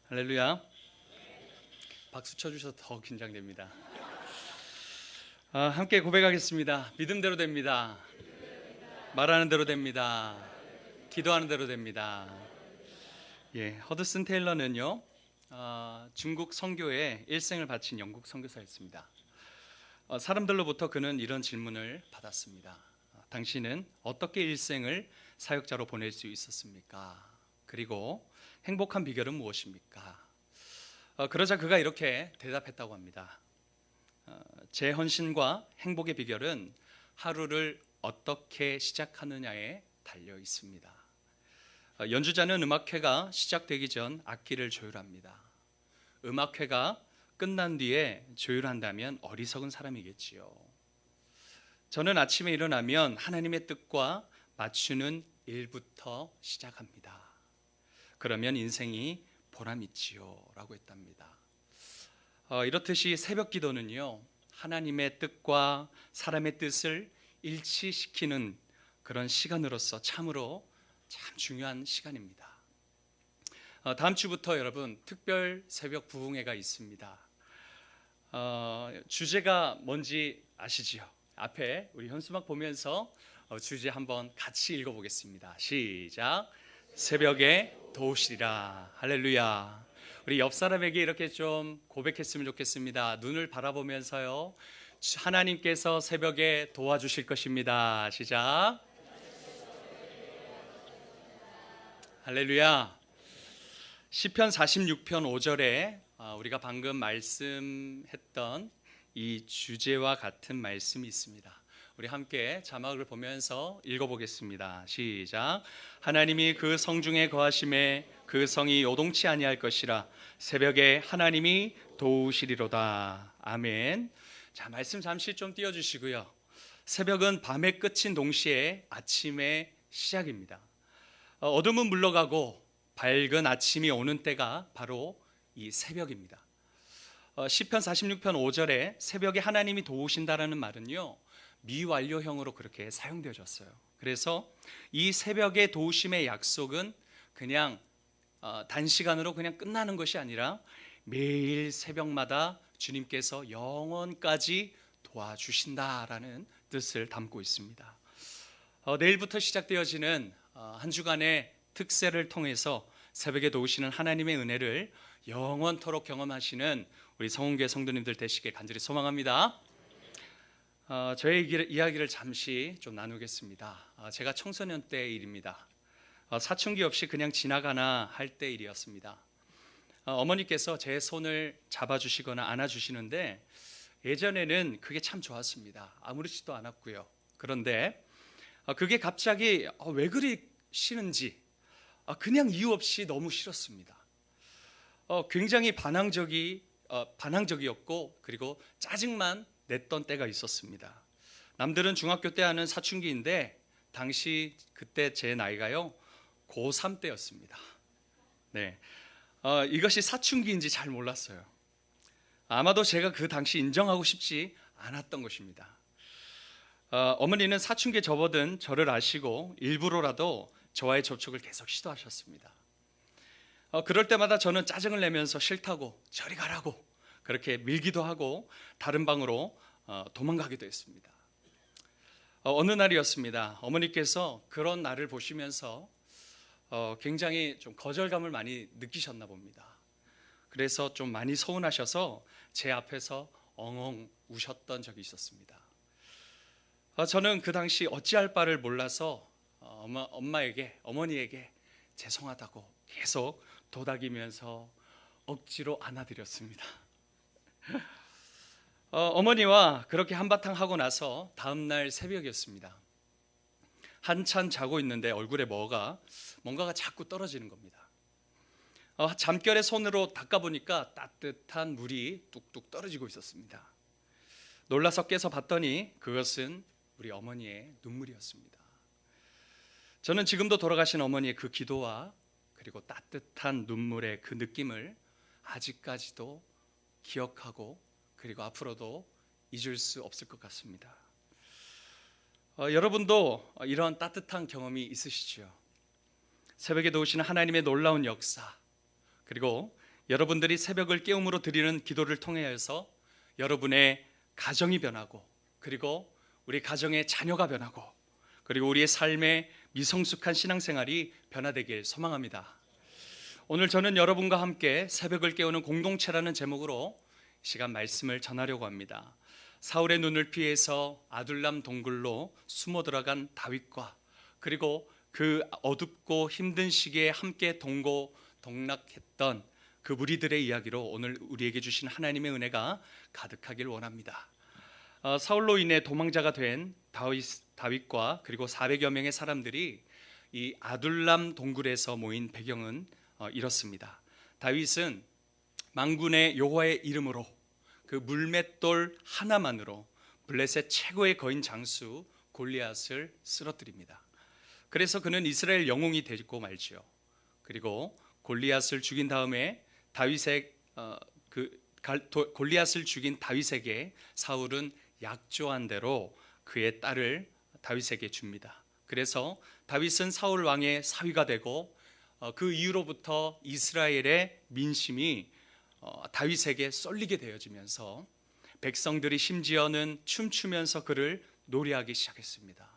할렐루야. 박수 쳐주셔서 더 긴장됩니다. 함께 고백하겠습니다. 믿음대로 됩니다. 말하는 대로 됩니다. 기도하는 대로 됩니다. 허드슨 테일러는요, 중국 선교에 일생을 바친 영국 선교사였습니다. 사람들로부터 그는 이런 질문을 받았습니다. 당신은 어떻게 일생을 사역자로 보낼 수 있었습니까? 그리고 행복한 비결은 무엇입니까? 그러자 그가 이렇게 대답했다고 합니다. 제 헌신과 행복의 비결은 하루를 어떻게 시작하느냐에 달려 있습니다. 연주자는 음악회가 시작되기 전 악기를 조율합니다. 음악회가 끝난 뒤에 조율한다면 어리석은 사람이겠지요. 저는 아침에 일어나면 하나님의 뜻과 맞추는 일부터 시작합니다. 그러면 인생이 보람있지요 라고 했답니다. 이렇듯이 새벽 기도는요, 하나님의 뜻과 사람의 뜻을 일치시키는 그런 시간으로서 참으로 참 중요한 시간입니다. 다음 주부터 여러분 특별 새벽 부흥회가 있습니다. 주제가 뭔지 아시지요? 앞에 우리 현수막 보면서 주제 한번 같이 읽어보겠습니다. 시작. 새벽에 도우시리라. 할렐루야. 우리 옆 사람에게 이렇게 좀 고백했으면 좋겠습니다. 눈을 바라보면서요, 하나님께서 새벽에 도와주실 것입니다. 시작. 할렐루야. 시편 46편 5절에 우리가 방금 말씀했던 이 주제와 같은 말씀이 있습니다. 우리 함께 자막을 보면서 읽어보겠습니다. 시작. 하나님이 그 성중에 거하심에 그 성이 요동치 아니할 것이라. 새벽에 하나님이 도우시리로다. 아멘. 자, 말씀 잠시 좀 띄워주시고요. 새벽은 밤의 끝인 동시에 아침의 시작입니다. 어둠은 물러가고 밝은 아침이 오는 때가 바로 이 새벽입니다. 시편 46편 5절에 새벽에 하나님이 도우신다라는 말은요, 미완료형으로 그렇게 사용되어졌어요. 그래서 이 새벽의 도우심의 약속은 그냥 단시간으로 그냥 끝나는 것이 아니라 매일 새벽마다 주님께서 영원까지 도와주신다라는 뜻을 담고 있습니다. 내일부터 시작되어지는 한 주간의 특세를 통해서 새벽에 도우시는 하나님의 은혜를 영원토록 경험하시는 우리 성원교회 성도님들 되시길 간절히 소망합니다. 저의 이야기를 잠시 좀 나누겠습니다. 제가 청소년 때 일입니다. 사춘기 없이 그냥 지나가나 할 때 일이었습니다. 어머니께서 제 손을 잡아주시거나 안아주시는데 예전에는 그게 참 좋았습니다. 아무렇지도 않았고요. 그런데 그게 갑자기 왜 그리 싫은지 그냥 이유 없이 너무 싫었습니다. 굉장히 반항적이었고 그리고 짜증만 냈던 때가 있었습니다. 남들은 중학교 때 하는 사춘기인데 당시 그때 제 나이가요 고3 때였습니다. 이것이 사춘기인지 잘 몰랐어요. 아마도 제가 그 당시 인정하고 싶지 않았던 것입니다. 어머니는 사춘기에 접어든 저를 아시고 일부러라도 저와의 접촉을 계속 시도하셨습니다. 그럴 때마다 저는 짜증을 내면서 싫다고 저리 가라고 그렇게 밀기도 하고 다른 방으로 도망가기도 했습니다. 어느 날이었습니다. 어머니께서 그런 나를 보시면서 굉장히 좀 거절감을 많이 느끼셨나 봅니다. 그래서 좀 많이 서운하셔서 제 앞에서 엉엉 우셨던 적이 있었습니다. 저는 그 당시 어찌할 바를 몰라서 어머니에게 죄송하다고 계속 도닥이면서 억지로 안아드렸습니다. 어머니와 그렇게 한바탕 하고 나서 다음 날 새벽이었습니다. 한참 자고 있는데 얼굴에 뭔가가 자꾸 떨어지는 겁니다. 잠결에 손으로 닦아보니까 따뜻한 물이 뚝뚝 떨어지고 있었습니다. 놀라서 깨서 봤더니 그것은 우리 어머니의 눈물이었습니다. 저는 지금도 돌아가신 어머니의 그 기도와 그리고 따뜻한 눈물의 그 느낌을 아직까지도 기억하고 그리고 앞으로도 잊을 수 없을 것 같습니다. 여러분도 이런 따뜻한 경험이 있으시죠? 새벽에 도우시는 하나님의 놀라운 역사, 그리고 여러분들이 새벽을 깨움으로 드리는 기도를 통하여서 여러분의 가정이 변하고, 그리고 우리 가정의 자녀가 변하고, 그리고 우리의 삶의 미성숙한 신앙생활이 변화되길 소망합니다. 오늘 저는 여러분과 함께 새벽을 깨우는 공동체라는 제목으로 시간 말씀을 전하려고 합니다. 사울의 눈을 피해서 아둘람 동굴로 숨어 들어간 다윗과, 그리고 그 어둡고 힘든 시기에 함께 동고동락했던 그 무리들의 이야기로 오늘 우리에게 주신 하나님의 은혜가 가득하길 원합니다. 사울로 인해 도망자가 된 다윗과 그리고 400여 명의 사람들이 이 아둘람 동굴에서 모인 배경은 이렇습니다. 다윗은 만군의 여호와의 이름으로 그 물맷돌 하나만으로 블레셋 최고의 거인 장수 골리앗을 쓰러뜨립니다. 그래서 그는 이스라엘 영웅이 되고 말지요. 그리고 골리앗을 죽인 다음에 골리앗을 죽인 다윗에게 사울은 약조한 대로 그의 딸을 다윗에게 줍니다. 그래서 다윗은 사울 왕의 사위가 되고, 그 이후로부터 이스라엘의 민심이 다윗에게 쏠리게 되어지면서 백성들이 심지어는 춤추면서 그를 노래하기 시작했습니다.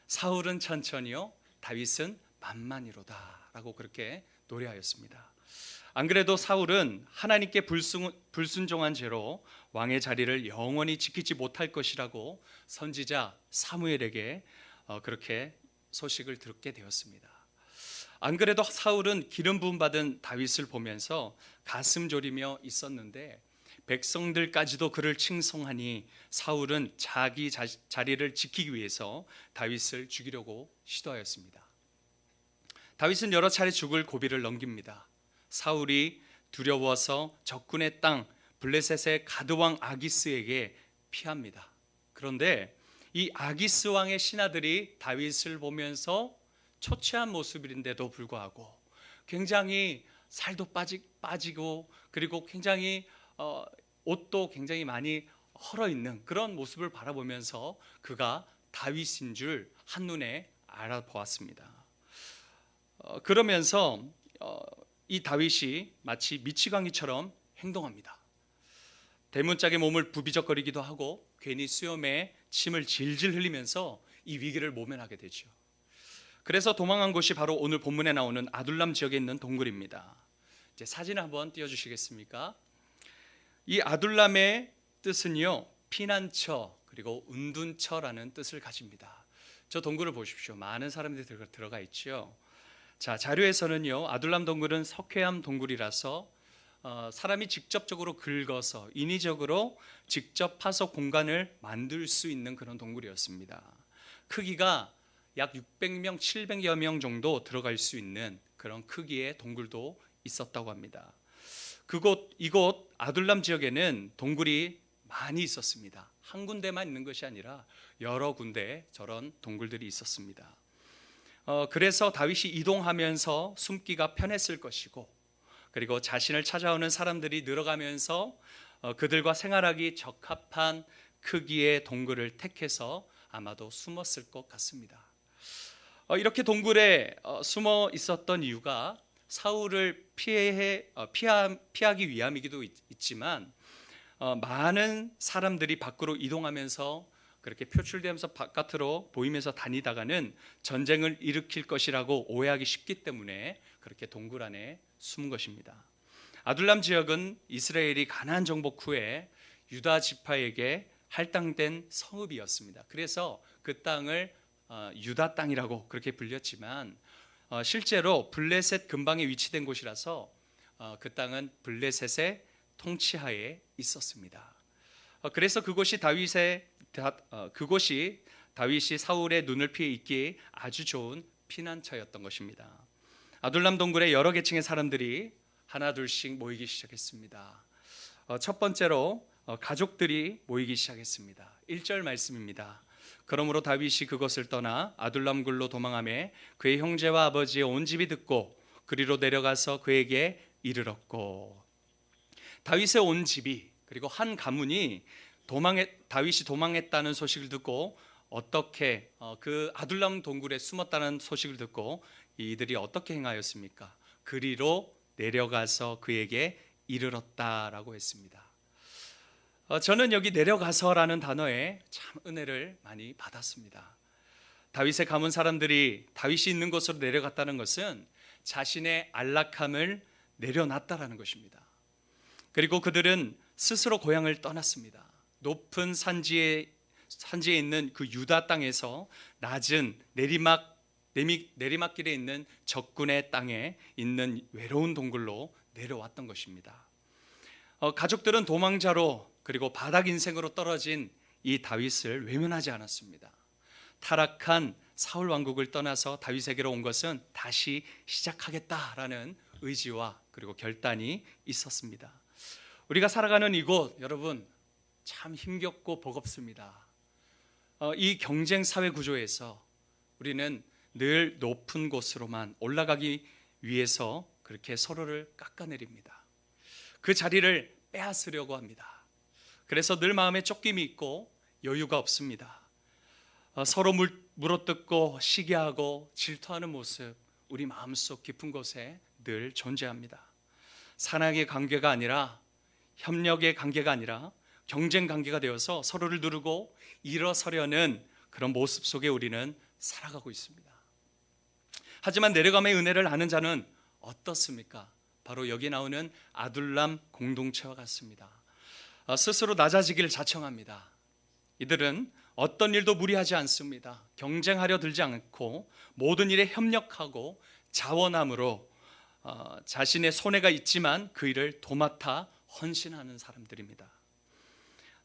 사울은 천천히요, 다윗은 만만히로다라고 그렇게 노래하였습니다. 안 그래도 사울은 하나님께 불순종한 죄로 왕의 자리를 영원히 지키지 못할 것이라고 선지자 사무엘에게 그렇게 소식을 듣게 되었습니다. 안 그래도 사울은 기름 부음 받은 다윗을 보면서 가슴 졸이며 있었는데, 백성들까지도 그를 칭송하니 사울은 자기 자리를 지키기 위해서 다윗을 죽이려고 시도하였습니다. 다윗은 여러 차례 죽을 고비를 넘깁니다. 사울이 두려워서 적군의 땅 블레셋의 가드왕 아기스에게 피합니다. 그런데 이 아기스 왕의 신하들이 다윗을 보면서 초췌한 모습인데도 불구하고 굉장히 살도 빠지고, 그리고 굉장히 옷도 굉장히 많이 헐어있는 그런 모습을 바라보면서 그가 다윗인 줄 한눈에 알아보았습니다. 그러면서 이 다윗이 마치 미치광이처럼 행동합니다. 대문짝에 몸을 부비적거리기도 하고 괜히 수염에 침을 질질 흘리면서 이 위기를 모면하게 되죠. 그래서 도망한 곳이 바로 오늘 본문에 나오는 아둘람 지역에 있는 동굴입니다. 이제 사진을 한번 띄워주시겠습니까? 이 아둘람의 뜻은요, 피난처 그리고 은둔처라는 뜻을 가집니다. 저 동굴을 보십시오. 많은 사람들이 들어가 있죠. 자, 자료에서는요, 아둘람 동굴은 석회암 동굴이라서 사람이 직접적으로 긁어서 인위적으로 직접 파서 공간을 만들 수 있는 그런 동굴이었습니다. 크기가 약 600명, 700여 명 정도 들어갈 수 있는 그런 크기의 동굴도 있었다고 합니다. 이곳 아둘람 지역에는 동굴이 많이 있었습니다. 한 군데만 있는 것이 아니라 여러 군데 저런 동굴들이 있었습니다. 그래서 다윗이 이동하면서 숨기가 편했을 것이고, 그리고 자신을 찾아오는 사람들이 늘어가면서 그들과 생활하기 적합한 크기의 동굴을 택해서 아마도 숨었을 것 같습니다. 이렇게 동굴에 숨어 있었던 이유가 사울을 피하기 위함이기도 있지만, 많은 사람들이 밖으로 이동하면서 그렇게 표출되면서 바깥으로 보이면서 다니다가는 전쟁을 일으킬 것이라고 오해하기 쉽기 때문에 그렇게 동굴 안에 숨은 것입니다. 아둘람 지역은 이스라엘이 가나안 정복 후에 유다 지파에게 할당된 성읍이었습니다. 그래서 그 땅을 유다 땅이라고 그렇게 불렸지만, 실제로 블레셋 근방에 위치된 곳이라서 그 땅은 블레셋의 통치하에 있었습니다. 그래서 그곳이 다윗이 사울의 눈을 피해 있기에 아주 좋은 피난처였던 것입니다. 아둘람 동굴에 여러 계층의 사람들이 하나 둘씩 모이기 시작했습니다. 첫 번째로 가족들이 모이기 시작했습니다. 1절 말씀입니다. 그러므로 다윗이 그것을 떠나 아둘람 굴로 도망하며 그의 형제와 아버지의 온 집이 듣고 그리로 내려가서 그에게 이르렀고, 다윗의 온 집이, 그리고 한 가문이 다윗이 도망했다는 소식을 듣고, 어떻게 그 아둘람 동굴에 숨었다는 소식을 듣고 이들이 어떻게 행하였습니까? 그리로 내려가서 그에게 이르렀다라고 했습니다. 저는 여기 내려가서라는 단어에 참 은혜를 많이 받았습니다. 다윗의 가문 사람들이 다윗이 있는 곳으로 내려갔다는 것은 자신의 안락함을 내려놨다라는 것입니다. 그리고 그들은 스스로 고향을 떠났습니다. 높은 산지에 있는 그 유다 땅에서 낮은 내리막길에 있는 적군의 땅에 있는 외로운 동굴로 내려왔던 것입니다. 가족들은 도망자로 그리고 바닥 인생으로 떨어진 이 다윗을 외면하지 않았습니다. 타락한 사울 왕국을 떠나서 다윗에게로 온 것은 다시 시작하겠다라는 의지와 그리고 결단이 있었습니다. 우리가 살아가는 이곳 여러분 참 힘겹고 버겁습니다. 이 경쟁 사회 구조에서 우리는 늘 높은 곳으로만 올라가기 위해서 그렇게 서로를 깎아내립니다. 그 자리를 빼앗으려고 합니다. 그래서 늘 마음에 쫓김이 있고 여유가 없습니다. 서로 물어뜯고 시기하고 질투하는 모습 우리 마음속 깊은 곳에 늘 존재합니다. 사랑의 관계가 아니라 협력의 관계가 아니라 경쟁 관계가 되어서 서로를 누르고 일어서려는 그런 모습 속에 우리는 살아가고 있습니다. 하지만 내려감의 은혜를 아는 자는 어떻습니까? 바로 여기 나오는 아둘람 공동체와 같습니다. 스스로 낮아지기를 자청합니다. 이들은 어떤 일도 무리하지 않습니다. 경쟁하려 들지 않고 모든 일에 협력하고 자원함으로 자신의 손해가 있지만 그 일을 도맡아 헌신하는 사람들입니다.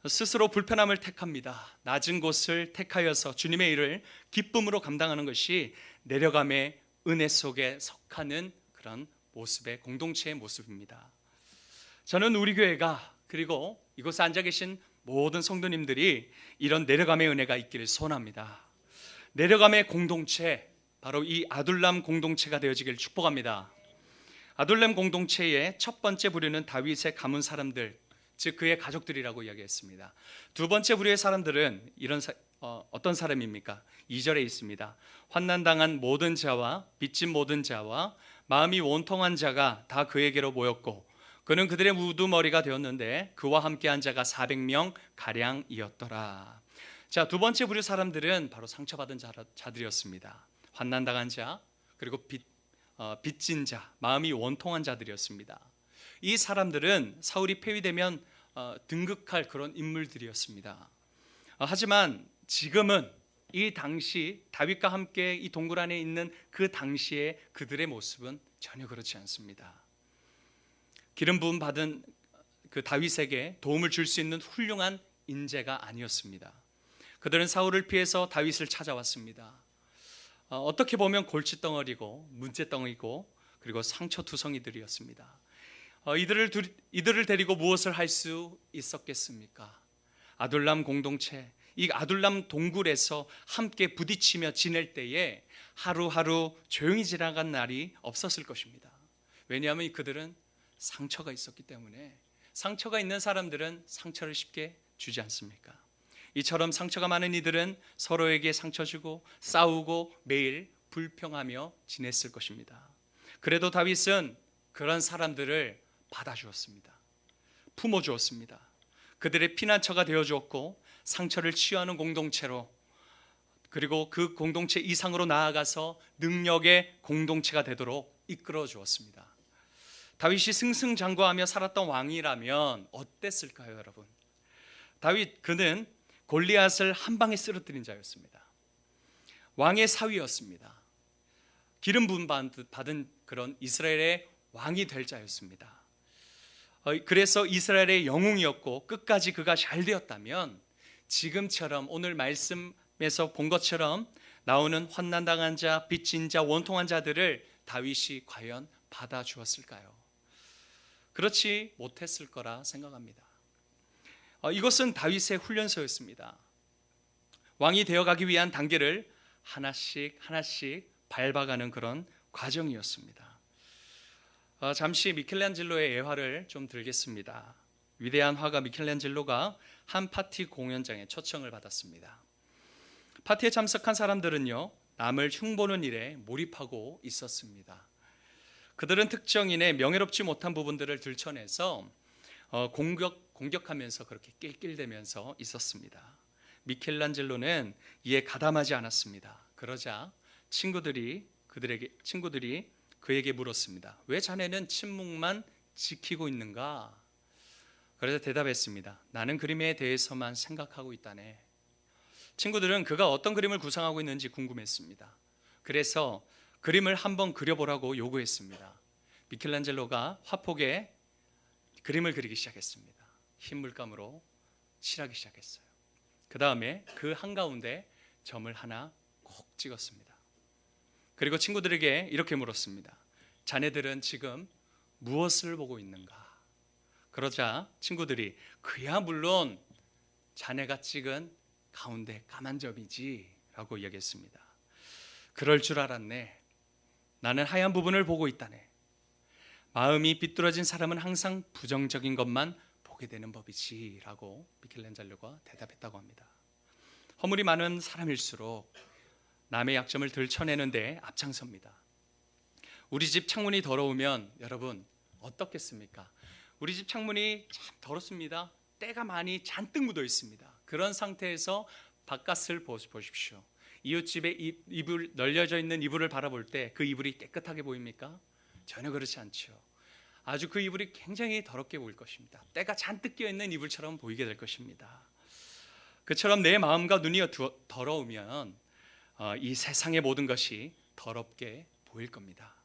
스스로 불편함을 택합니다. 낮은 곳을 택하여서 주님의 일을 기쁨으로 감당하는 것이 내려감의 은혜 속에 속하는 그런 모습의 공동체의 모습입니다. 저는 우리 교회가 그리고 이곳에 앉아 계신 모든 성도님들이 이런 내려감의 은혜가 있기를 소원합니다. 내려감의 공동체, 바로 이 아둘람 공동체가 되어지기를 축복합니다. 아둘람 공동체의 첫 번째 부류는 다윗의 가문 사람들, 즉 그의 가족들이라고 이야기했습니다. 두 번째 부류의 사람들은 어떤 사람입니까? 2절에 있습니다. 환난당한 모든 자와 빚진 모든 자와 마음이 원통한 자가 다 그에게로 모였고 그는 그들의 우두머리가 되었는데 그와 함께한 자가 400명 가량이었더라. 자, 두 번째 부류 사람들은 바로 상처받은 자들이었습니다. 환난당한 자 그리고 빚진 자, 마음이 원통한 자들이었습니다. 이 사람들은 사울이 폐위되면 등극할 그런 인물들이었습니다. 하지만 지금은 이 당시 다윗과 함께 이 동굴 안에 있는 그 당시의 그들의 모습은 전혀 그렇지 않습니다. 기름 부음 받은 그 다윗에게 도움을 줄 수 있는 훌륭한 인재가 아니었습니다. 그들은 사울을 피해서 다윗을 찾아왔습니다. 어떻게 보면 골칫덩어리고 문제덩이고 그리고 상처투성이들이었습니다. 이들을 데리고 무엇을 할 수 있었겠습니까? 아둘람 공동체, 이 아둘람 동굴에서 함께 부딪히며 지낼 때에 하루하루 조용히 지나간 날이 없었을 것입니다. 왜냐하면 그들은 상처가 있었기 때문에. 상처가 있는 사람들은 상처를 쉽게 주지 않습니까? 이처럼 상처가 많은 이들은 서로에게 상처 주고 싸우고 매일 불평하며 지냈을 것입니다. 그래도 다윗은 그런 사람들을 받아주었습니다. 품어주었습니다. 그들의 피난처가 되어주었고 상처를 치유하는 공동체로, 그리고 그 공동체 이상으로 나아가서 능력의 공동체가 되도록 이끌어 주었습니다. 다윗이 승승장구하며 살았던 왕이라면 어땠을까요, 여러분? 그는 골리앗을 한 방에 쓰러뜨린 자였습니다. 왕의 사위였습니다. 기름 부음 받은 그런 이스라엘의 왕이 될 자였습니다. 그래서 이스라엘의 영웅이었고 끝까지 그가 잘 되었다면 지금처럼 오늘 말씀에서 본 것처럼 나오는 환난당한 자, 빚진 자, 원통한 자들을 다윗이 과연 받아주었을까요? 그렇지 못했을 거라 생각합니다. 이것은 다윗의 훈련소였습니다. 왕이 되어가기 위한 단계를 하나씩 밟아가는 그런 과정이었습니다. 잠시 미켈란젤로의 예화를 좀 들겠습니다. 위대한 화가 미켈란젤로가 한 파티 공연장에 초청을 받았습니다. 파티에 참석한 사람들은요, 남을 흉보는 일에 몰입하고 있었습니다. 그들은 특정인의 명예롭지 못한 부분들을 들춰내서 공격하면서 그렇게 낄낄대면서 있었습니다. 미켈란젤로는 이에 가담하지 않았습니다. 그러자 친구들이 그에게 물었습니다. 왜 자네는 침묵만 지키고 있는가? 그래서 대답했습니다. 나는 그림에 대해서만 생각하고 있다네. 친구들은 그가 어떤 그림을 구상하고 있는지 궁금했습니다. 그래서 그림을 한번 그려보라고 요구했습니다. 미켈란젤로가 화폭에 그림을 그리기 시작했습니다. 흰 물감으로 칠하기 시작했어요. 그 다음에 그 한가운데 점을 하나 콕 찍었습니다. 그리고 친구들에게 이렇게 물었습니다. 자네들은 지금 무엇을 보고 있는가? 그러자 친구들이 그야 물론 자네가 찍은 가운데 까만 점이지 라고 이야기했습니다. 그럴 줄 알았네. 나는 하얀 부분을 보고 있다네. 마음이 비뚤어진 사람은 항상 부정적인 것만 보게 되는 법이지 라고 미켈란젤로가 대답했다고 합니다. 허물이 많은 사람일수록 남의 약점을 들춰내는데 앞장섭니다. 우리 집 창문이 더러우면 여러분 어떻겠습니까? 우리 집 창문이 참 더럽습니다. 때가 많이 잔뜩 묻어 있습니다. 그런 상태에서 바깥을 보십시오. 이웃집에 이불 널려져 있는 이불을 바라볼 때 그 이불이 깨끗하게 보입니까? 전혀 그렇지 않죠. 아주 그 이불이 굉장히 더럽게 보일 것입니다. 때가 잔뜩 끼어 있는 이불처럼 보이게 될 것입니다. 그처럼 내 마음과 눈이 더러우면 이 세상의 모든 것이 더럽게 보일 겁니다.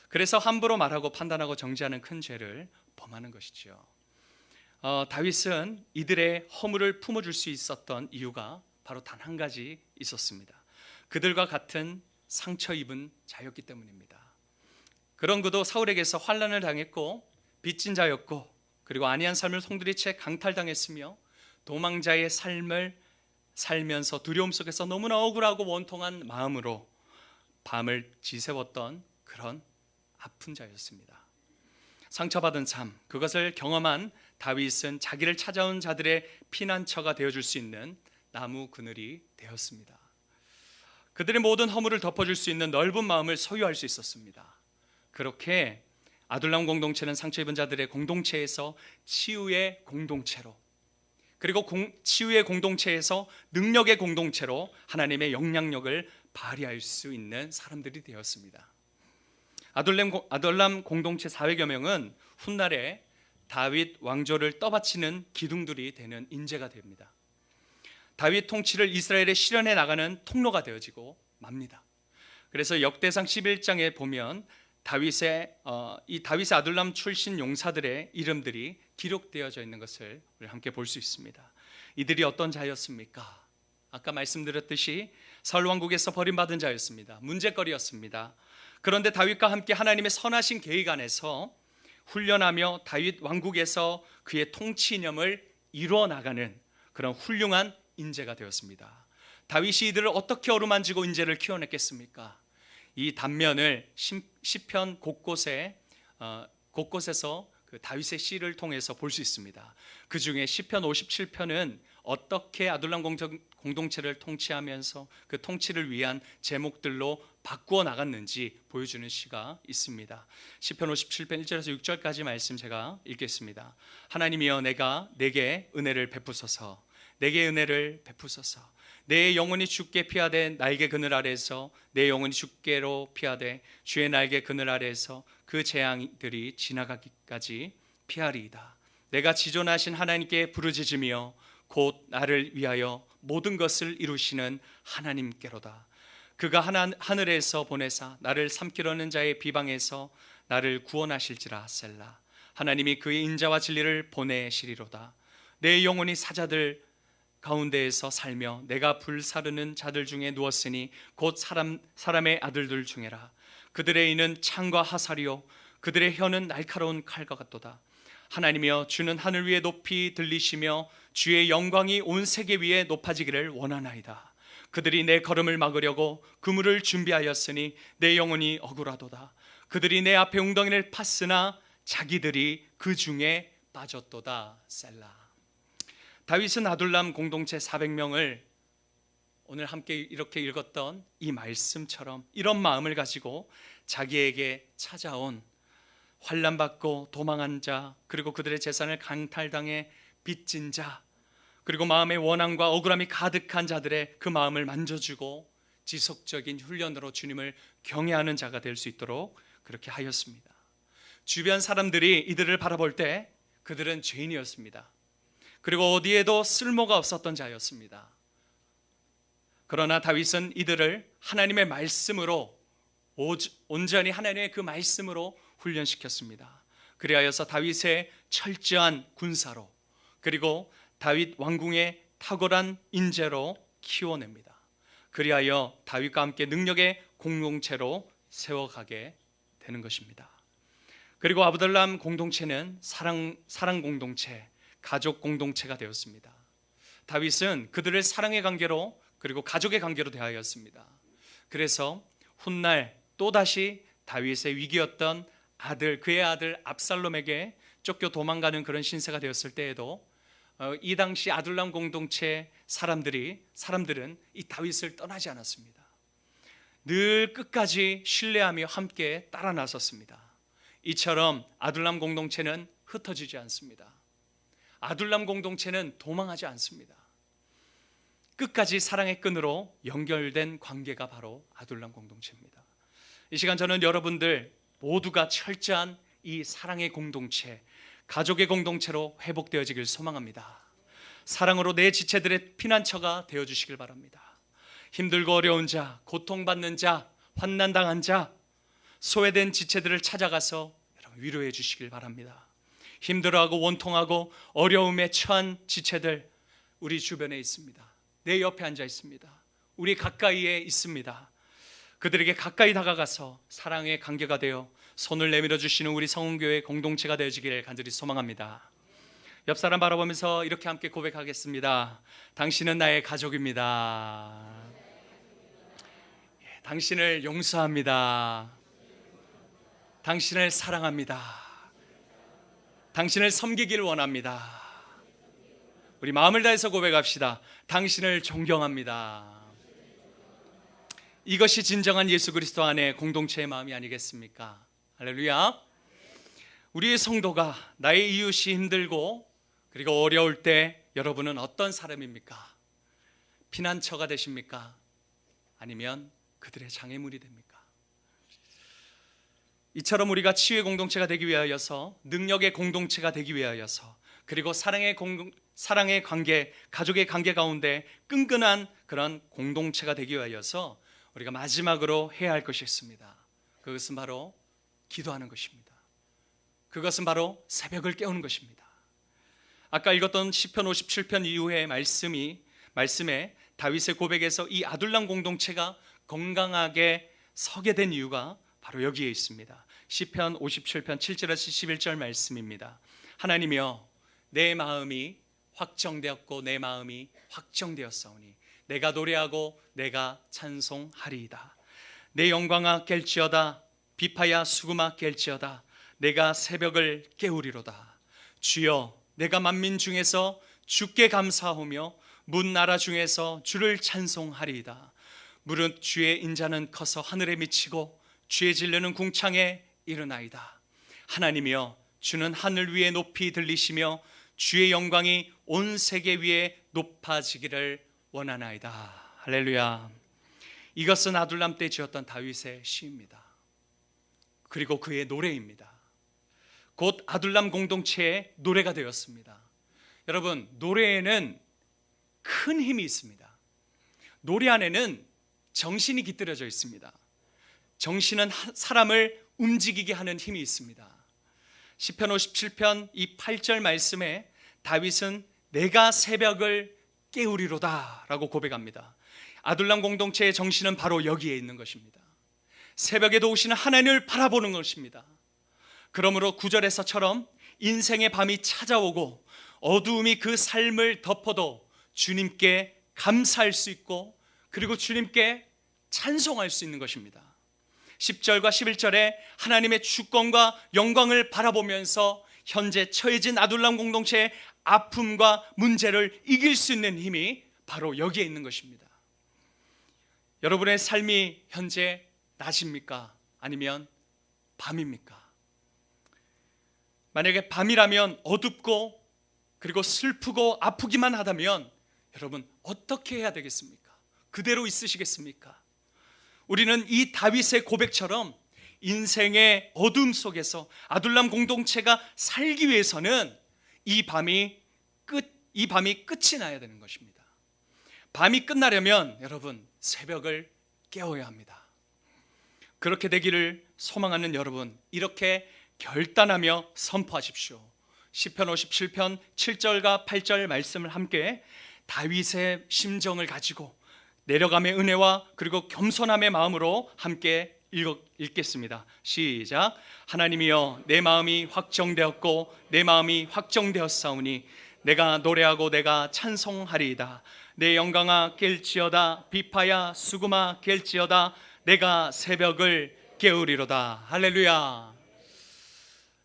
그래서 함부로 말하고 판단하고 정죄하는 큰 죄를 범하는 것이죠. 다윗은 이들의 허물을 품어줄 수 있었던 이유가 바로 단 한 가지 있었습니다. 그들과 같은 상처 입은 자였기 때문입니다. 그런 그도 사울에게서 환난을 당했고 빚진 자였고 그리고 안이한 삶을 송두리째 강탈당했으며 도망자의 삶을 살면서 두려움 속에서 너무나 억울하고 원통한 마음으로 밤을 지새웠던 그런 아픈 자였습니다. 상처받은 삶, 그것을 경험한 다윗은 자기를 찾아온 자들의 피난처가 되어줄 수 있는 나무 그늘이 되었습니다. 그들의 모든 허물을 덮어줄 수 있는 넓은 마음을 소유할 수 있었습니다. 그렇게 아둘람 공동체는 상처 입은 자들의 공동체에서 치유의 공동체로, 그리고 치유의 공동체에서 능력의 공동체로 하나님의 영향력을 발휘할 수 있는 사람들이 되었습니다. 아둘람 공동체 400여 명은 훗날에 다윗 왕조를 떠받치는 기둥들이 되는 인재가 됩니다. 다윗 통치를 이스라엘에 실현해 나가는 통로가 되어지고 맙니다. 그래서 역대상 11장에 보면 다윗의 아둘람 출신 용사들의 이름들이 기록되어져 있는 것을 우리 함께 볼 수 있습니다. 이들이 어떤 자였습니까? 아까 말씀드렸듯이 사울 왕국에서 버림받은 자였습니다. 문제거리였습니다. 그런데 다윗과 함께 하나님의 선하신 계획 안에서 훈련하며 다윗 왕국에서 그의 통치 이념을 이루어 나가는 그런 훌륭한 인재가 되었습니다. 다윗이 이들을 어떻게 어루만지고 인재를 키워냈겠습니까? 이 단면을 시편 곳곳에서 그 다윗의 시를 통해서 볼 수 있습니다. 그 중에 시편 57편은 어떻게 아둘람 공동체를 통치하면서 그 통치를 위한 제목들로 바꾸어 나갔는지 보여주는 시가 있습니다. 시편 57편 1절에서 6절까지 말씀 제가 읽겠습니다. 하나님이여 내게 은혜를 베푸소서. 내게 은혜를 베푸소서. 내 영혼이 주께 피하되 날개 그늘 아래에서 내 영혼이 주께로 피하되 주의 날개 그늘 아래에서 그 재앙들이 지나가기까지 피하리이다. 내가 지존하신 하나님께 부르짖으며 곧 나를 위하여 모든 것을 이루시는 하나님께로다. 그가 하늘에서 보내사 나를 삼키려는 자의 비방에서 나를 구원하실지라. 셀라. 하나님이 그의 인자와 진리를 보내시리로다. 내 영혼이 사자들 가운데에서 살며 내가 불사르는 자들 중에 누웠으니 곧 사람의 아들들 중에라. 그들의 이는 창과 화살이요 그들의 혀는 날카로운 칼과 같도다. 하나님이여 주는 하늘 위에 높이 들리시며 주의 영광이 온 세계 위에 높아지기를 원하나이다. 그들이 내 걸음을 막으려고 그물을 준비하였으니 내 영혼이 억울하도다. 그들이 내 앞에 웅덩이를 팠으나 자기들이 그 중에 빠졌도다. 셀라. 다윗은 아둘람 공동체 400명을 오늘 함께 이렇게 읽었던 이 말씀처럼 이런 마음을 가지고 자기에게 찾아온 환난받고 도망한 자, 그리고 그들의 재산을 강탈당해 빚진 자, 그리고 마음의 원함과 억울함이 가득한 자들의 그 마음을 만져주고 지속적인 훈련으로 주님을 경외하는 자가 될 수 있도록 그렇게 하였습니다. 주변 사람들이 이들을 바라볼 때 그들은 죄인이었습니다. 그리고 어디에도 쓸모가 없었던 자였습니다. 그러나 다윗은 이들을 하나님의 말씀으로, 온전히 하나님의 그 말씀으로 훈련시켰습니다. 그리하여서 다윗의 철저한 군사로, 그리고 다윗 왕궁의 탁월한 인재로 키워냅니다. 그리하여 다윗과 함께 능력의 공동체로 세워가게 되는 것입니다. 그리고 아브달람 공동체는 사랑 공동체, 가족 공동체가 되었습니다. 다윗은 그들을 사랑의 관계로, 그리고 가족의 관계로 대하였습니다. 그래서 훗날 또다시 다윗의 위기였던 그의 아들 압살롬에게 쫓겨 도망가는 그런 신세가 되었을 때에도 이 당시 아둘람 공동체 사람들은 이 다윗을 떠나지 않았습니다. 늘 끝까지 신뢰하며 함께 따라 나섰습니다. 이처럼 아둘람 공동체는 흩어지지 않습니다. 아둘람 공동체는 도망하지 않습니다. 끝까지 사랑의 끈으로 연결된 관계가 바로 아둘람 공동체입니다. 이 시간 저는 여러분들 모두가 철저한 이 사랑의 공동체, 가족의 공동체로 회복되어지길 소망합니다. 사랑으로 내 지체들의 피난처가 되어주시길 바랍니다. 힘들고 어려운 자, 고통받는 자, 환난당한 자, 소외된 지체들을 찾아가서 위로해 주시길 바랍니다. 힘들어하고 원통하고 어려움에 처한 지체들 우리 주변에 있습니다. 내 옆에 앉아 있습니다. 우리 가까이에 있습니다. 그들에게 가까이 다가가서 사랑의 관계가 되어 손을 내밀어 주시는 우리 성은교회 공동체가 되어지기를 간절히 소망합니다. 옆 사람 바라보면서 이렇게 함께 고백하겠습니다. 당신은 나의 가족입니다. 당신을 용서합니다. 당신을 사랑합니다. 당신을 섬기길 원합니다. 우리 마음을 다해서 고백합시다. 당신을 존경합니다. 이것이 진정한 예수 그리스도 안에 공동체의 마음이 아니겠습니까? 할렐루야. 우리의 성도가 나의 이웃이 힘들고 그리고 어려울 때 여러분은 어떤 사람입니까? 피난처가 되십니까? 아니면 그들의 장애물이 됩니까? 이처럼 우리가 치유의 공동체가 되기 위하여서, 능력의 공동체가 되기 위하여서, 그리고 사랑의 관계, 가족의 관계 가운데 끈끈한 그런 공동체가 되기 위하여서 우리가 마지막으로 해야 할 것이 있습니다. 그것은 바로 기도하는 것입니다. 그것은 바로 새벽을 깨우는 것입니다. 아까 읽었던 시편 57편 이후의 말씀에 다윗의 고백에서 이 아둘람 공동체가 건강하게 서게 된 이유가 바로 여기에 있습니다. 시편 57편 7절에서 11절 말씀입니다. 하나님이여, 내 마음이 확정되었고 내 마음이 확정되었사오니 내가 노래하고 내가 찬송하리이다. 내 영광아 깰지어다. 비파야 수금아 깰지어다. 내가 새벽을 깨우리로다. 주여, 내가 만민 중에서 주께 감사하며 문 나라 중에서 주를 찬송하리이다. 무릇 주의 인자는 커서 하늘에 미치고 주의 진리는 궁창에 이르나이다. 하나님이여, 주는 하늘 위에 높이 들리시며 주의 영광이 온 세계 위에 높아지기를 원하나이다. 할렐루야. 이것은 아둘람 때 지었던 다윗의 시입니다. 그리고 그의 노래입니다. 곧 아둘람 공동체의 노래가 되었습니다. 여러분, 노래에는 큰 힘이 있습니다. 노래 안에는 정신이 깃들여져 있습니다. 정신은 사람을 움직이게 하는 힘이 있습니다. 시편 57편 이 8절 말씀에 다윗은 내가 새벽을 깨우리로다 라고 고백합니다. 아둘람 공동체의 정신은 바로 여기에 있는 것입니다. 새벽에도 오시는 하나님을 바라보는 것입니다. 그러므로 9절에서처럼 인생의 밤이 찾아오고 어두움이 그 삶을 덮어도 주님께 감사할 수 있고, 그리고 주님께 찬송할 수 있는 것입니다. 10절과 11절에 하나님의 주권과 영광을 바라보면서 현재 처해진 아둘람 공동체의 아픔과 문제를 이길 수 있는 힘이 바로 여기에 있는 것입니다. 여러분의 삶이 현재 낮입니까? 아니면 밤입니까? 만약에 밤이라면 어둡고 그리고 슬프고 아프기만 하다면 여러분 어떻게 해야 되겠습니까? 그대로 있으시겠습니까? 우리는 이 다윗의 고백처럼 인생의 어둠 속에서 아둘람 공동체가 살기 위해서는 이 밤이 끝이 나야 되는 것입니다. 밤이 끝나려면 여러분 새벽을 깨워야 합니다. 그렇게 되기를 소망하는 여러분, 이렇게 결단하며 선포하십시오. 시편 57편 7절과 8절 말씀을 함께 다윗의 심정을 가지고 내려감의 은혜와 그리고 겸손함의 마음으로 함께 읽겠습니다. 시작. 하나님이여, 내 마음이 확정되었고 내 마음이 확정되었사오니 내가 노래하고 내가 찬송하리이다. 내 영광아 깰지어다. 비파야 수금아 깰지어다. 내가 새벽을 깨우리로다. 할렐루야.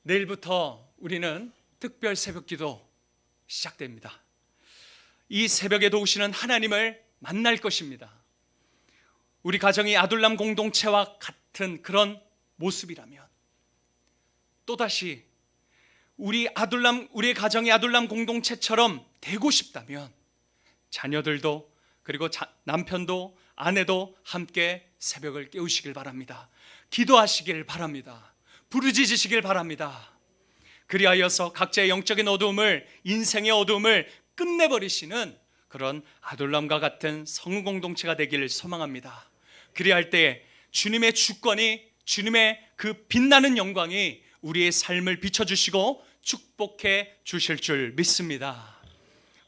내일부터 우리는 특별 새벽기도 시작됩니다. 이 새벽에 도우시는 하나님을 만날 것입니다. 우리 가정이 아둘람 공동체와 같은 그런 모습이라면, 또다시 우리의 가정이 아둘람 공동체처럼 되고 싶다면 자녀들도 그리고 남편도 아내도 함께 새벽을 깨우시길 바랍니다. 기도하시길 바랍니다. 부르짖으시길 바랍니다. 그리하여서 각자의 영적인 어두움을, 인생의 어두움을 끝내버리시는 그런 아둘람과 같은 성우 공동체가 되기를 소망합니다. 그리할 때 주님의 주권이, 주님의 그 빛나는 영광이 우리의 삶을 비춰주시고 축복해 주실 줄 믿습니다.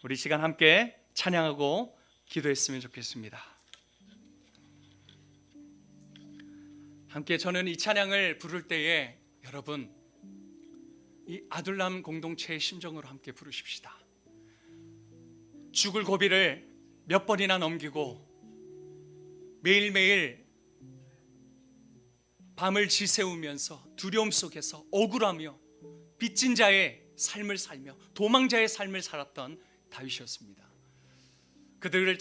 우리 시간 함께 찬양하고 기도했으면 좋겠습니다. 함께 저는 이 찬양을 부를 때에 여러분 이 아둘람 공동체의 심정으로 함께 부르십시다. 죽을 고비를 몇 번이나 넘기고 매일매일 밤을 지새우면서 두려움 속에서 억울하며 빚진 자의 삶을 살며 도망자의 삶을 살았던 다윗이었습니다. 그를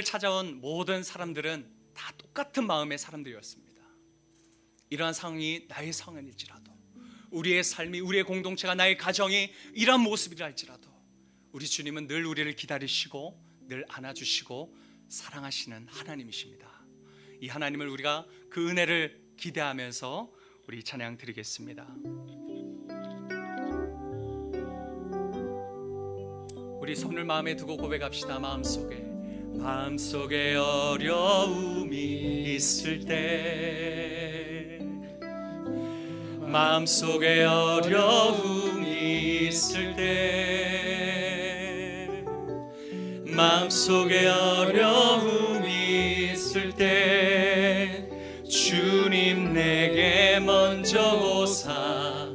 찾아온 모든 사람들은 다 똑같은 마음의 사람들이었습니다. 이러한 상황이 나의 상황일지라도, 우리의 삶이, 우리의 공동체가, 나의 가정이 이러한 모습이라 할지라도 우리 주님은 늘 우리를 기다리시고 늘 안아주시고 사랑하시는 하나님이십니다. 이 하나님을 우리가 그 은혜를 기대하면서 우리 찬양 드리겠습니다. 우리 손을 마음에 두고 고백합시다. 마음속에 어려움이 있을 때, 마음속에 어려움이 있을 때, 마음속에 어려움이 있을 때 주님 내게 먼저 오사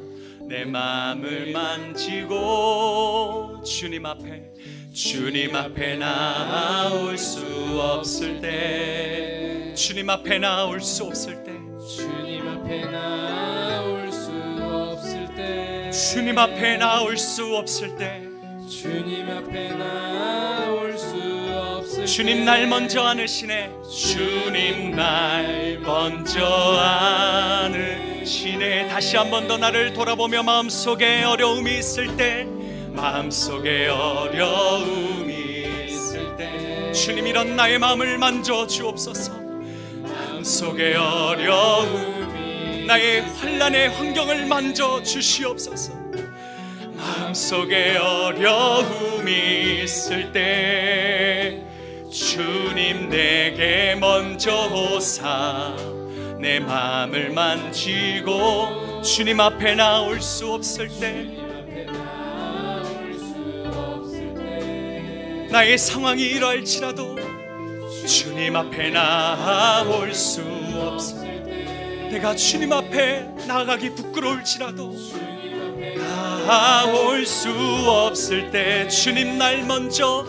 내 마음을 만지고 주님 앞에 나올 수 없을 때, 주님 앞에 나올 수 없을 때, 주님 앞에 나올 수 없을 때, 주님 앞에 나올 수 없을 때, 주님 앞에 나올 수 없을 때, 주님 날 먼저 안으시네. 주님 날 먼저 안으시네. 다시 한 번 더 나를 돌아보며 마음속에 어려움이 있을 때, 마음속에 어려움이 있을 때 주님 이런 나의 마음을 만져 주옵소서. 마음속에 어려움이, 나의 환난의 환경을 만져 주시옵소서. 마음속에 어려움이 있을 때 주님 내게 먼저 오사 내 마음을 만지고 주님 앞에 나올 수 없을 때, 나의 상황이 이러할지라도 주님 앞에 나올 수 없을 때, 내가 주님 앞에 나가기 부끄러울지라도 나올 수 없을 때 주님 날 먼저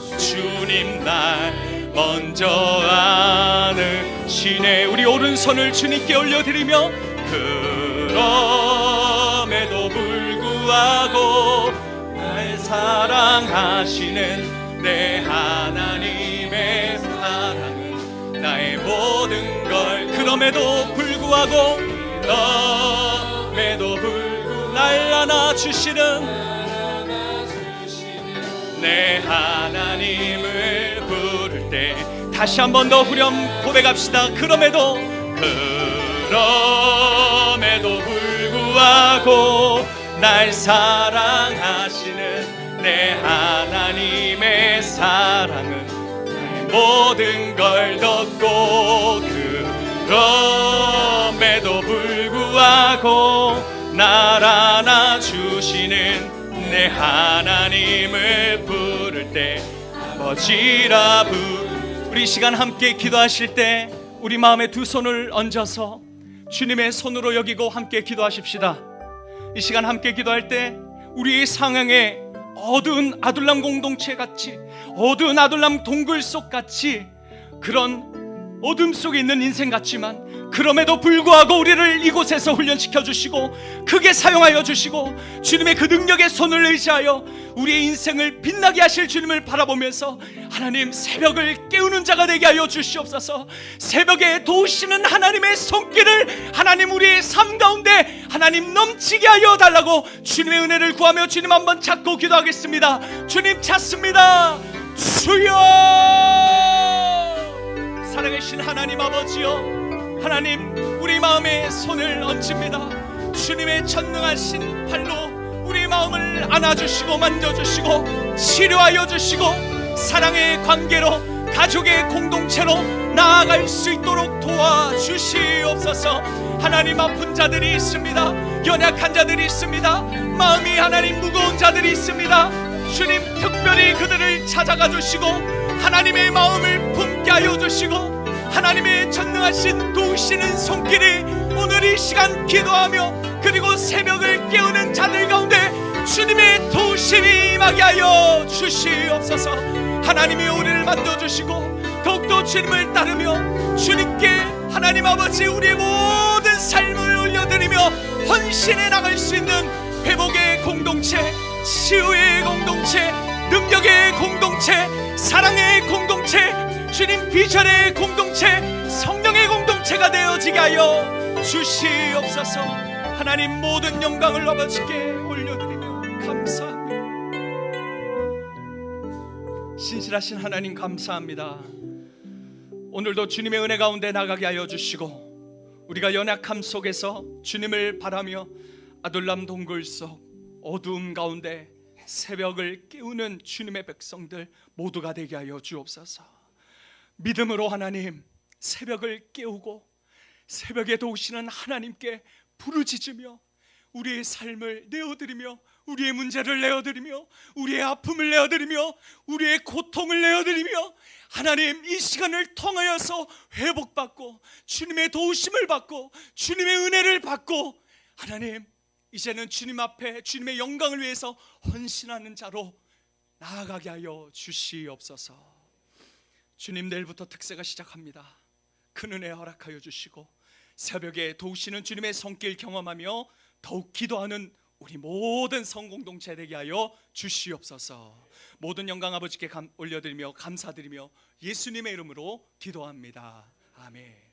안으시네. 우리 오른손을 주님께 올려드리며 그럼에도 불구하고 날 사랑하시는 내 하나님의 사랑은 나의 모든 걸 그럼에도 불구하고 날 안아주시는 내 하나님을 부를 때 다시 한 번 더 후렴 고백합시다. 그럼에도 불구하고 날 사랑하시는 내 하나님의 사랑은 나의 모든 걸 덮고 그럼에도 불구하고 날 안아주시는 내 하나님을 부를 때 아버지라 우리 시간 함께 기도하실 때 우리 마음에 두 손을 얹어서 주님의 손으로 여기고 함께 기도하십시다. 이 시간 함께 기도할 때 우리의 상황에 어두운 아둘람 공동체 같이, 어두운 아둘람 동굴 속 같이, 그런 어둠 속에 있는 인생 같지만 그럼에도 불구하고 우리를 이곳에서 훈련시켜 주시고 크게 사용하여 주시고 주님의 그 능력의 손을 의지하여 우리의 인생을 빛나게 하실 주님을 바라보면서 하나님, 새벽을 깨우는 자가 되게 하여 주시옵소서. 새벽에 도우시는 하나님의 손길을 하나님 우리의 삶 가운데 하나님 넘치게 하여 달라고 주님의 은혜를 구하며 주님 한번 찾고 기도하겠습니다. 주님 찾습니다. 주여! 살아계신 하나님 아버지여, 하나님 우리 마음에 손을 얹습니다. 주님의 전능하신 팔로 우리 마음을 안아주시고 만져주시고 치료하여 주시고 사랑의 관계로 가족의 공동체로 나아갈 수 있도록 도와주시옵소서. 하나님, 아픈 자들이 있습니다. 연약한 자들이 있습니다. 마음이 하나님 무거운 자들이 있습니다. 주님, 특별히 그들을 찾아가 주시고 하나님의 마음을 품게 하여 주시고 하나님의 전능하신 도우시는 손길이 오늘 이 시간 기도하며 그리고 새벽을 깨우는 자들 가운데 주님의 도우심이 임하게 하여 주시옵소서. 하나님이 우리를 만져주시고 더욱더 주님을 따르며 주님께 하나님 아버지 우리의 모든 삶을 올려드리며 헌신해 나갈 수 있는 회복의 공동체, 치유의 공동체, 능력의 공동체, 사랑의 공동체, 주님 비전의 공동체, 성령의 공동체가 되어지게 하여 주시옵소서. 하나님, 모든 영광을 아버지께 올려드리며 감사합니다. 신실하신 하나님 감사합니다. 오늘도 주님의 은혜 가운데 나가게 하여 주시고 우리가 연약함 속에서 주님을 바라며 아둘람 동굴 속 어두움 가운데 새벽을 깨우는 주님의 백성들 모두가 되게 하여 주옵소서. 믿음으로 하나님, 새벽을 깨우고 새벽에 도우시는 하나님께 부르짖으며 우리의 삶을 내어드리며 우리의 문제를 내어드리며 우리의 아픔을 내어드리며 우리의 고통을 내어드리며 하나님, 이 시간을 통하여서 회복받고 주님의 도우심을 받고 주님의 은혜를 받고 하나님, 이제는 주님 앞에 주님의 영광을 위해서 헌신하는 자로 나아가게 하여 주시옵소서. 주님, 내일부터 특세가 시작합니다. 큰 은혜 허락하여 주시고 새벽에 도우시는 주님의 손길 경험하며 더욱 기도하는 우리 모든 성공동체 되게 하여 주시옵소서. 모든 영광 아버지께 올려드리며 감사드리며 예수님의 이름으로 기도합니다. 아멘.